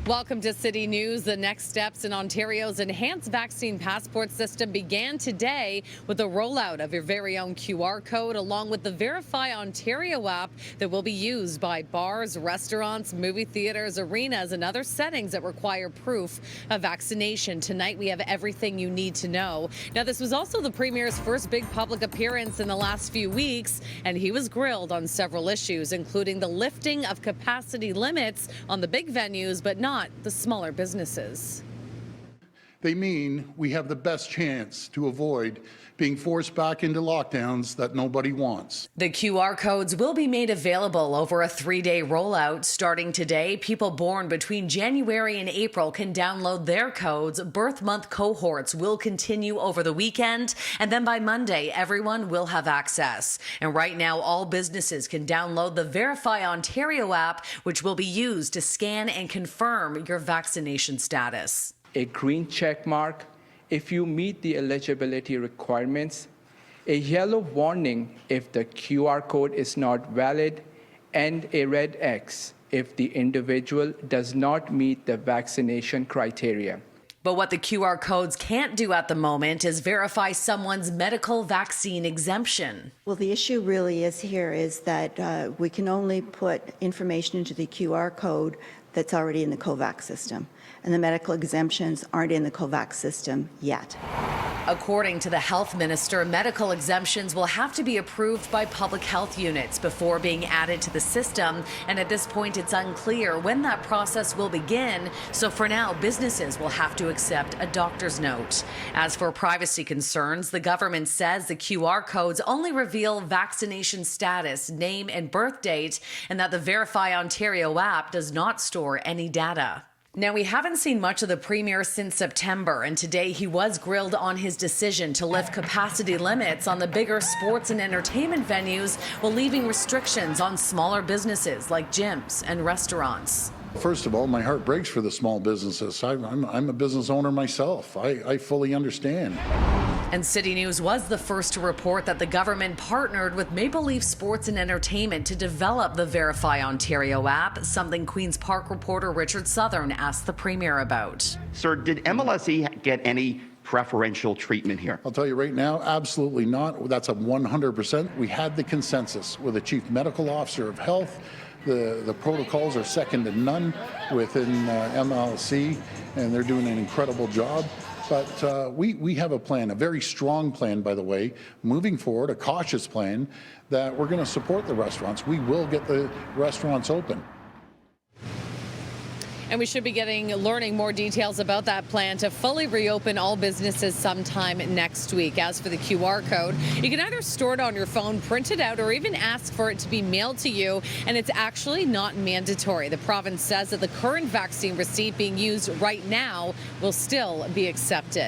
Welcome to City News. The next steps in Ontario's enhanced vaccine passport system began today with the rollout of your very own QR code, along with the Verify Ontario app that will be used by bars, restaurants, movie theaters, arenas, and other settings that require proof of vaccination. Tonight, we have everything you need to know. Now, this was also the Premier's first big public appearance in the last few weeks, and he was grilled on several issues, including the lifting of capacity limits on the big venues, but not the smaller businesses. They mean we have the best chance to avoid being forced back into lockdowns that nobody wants. The QR codes will be made available over a 3-day rollout. Starting today, people born between January and April can download their codes. Birth month cohorts will continue over the weekend, and then by Monday, everyone will have access. And right now, all businesses can download the Verify Ontario app, which will be used to scan and confirm your vaccination status. A green check mark if you meet the eligibility requirements, a yellow warning if the QR code is not valid, and a red X if the individual does not meet the vaccination criteria. But what the QR codes can't do at the moment is verify someone's medical vaccine exemption. Well, the issue really is that we can only put information into the QR code that's already in the COVAX system, and the medical exemptions aren't in the COVAX system yet. According to the health minister, medical exemptions will have to be approved by public health units before being added to the system, and at this point it's unclear when that process will begin, so for now businesses will have to accept a doctor's note. As for privacy concerns, the government says the QR codes only reveal vaccination status, name and birth date, and that the Verify Ontario app does not store any data. Now, we haven't seen much of the Premier since September, and today he was grilled on his decision to lift capacity limits on the bigger sports and entertainment venues while leaving restrictions on smaller businesses like gyms and restaurants. First of all, my heart breaks for the small businesses. I'm a business owner myself. I fully understand. And City News was the first to report that the government partnered with Maple Leaf Sports and Entertainment to develop the Verify Ontario app, something Queen's Park reporter Richard Southern asked the Premier about. Sir, did MLSE get any preferential treatment here? I'll tell you right now, absolutely not. That's a 100%. We had the consensus with the Chief Medical Officer of Health. The protocols are second to none within MLSE, and they're doing an incredible job. But we have a plan, a very strong plan, by the way, moving forward, a cautious plan that we're going to support the restaurants. We will get the restaurants open. And we should be learning more details about that plan to fully reopen all businesses sometime next week. As for the QR code, you can either store it on your phone, print it out, or even ask for it to be mailed to you. And it's actually not mandatory. The province says that the current vaccine receipt being used right now will still be accepted.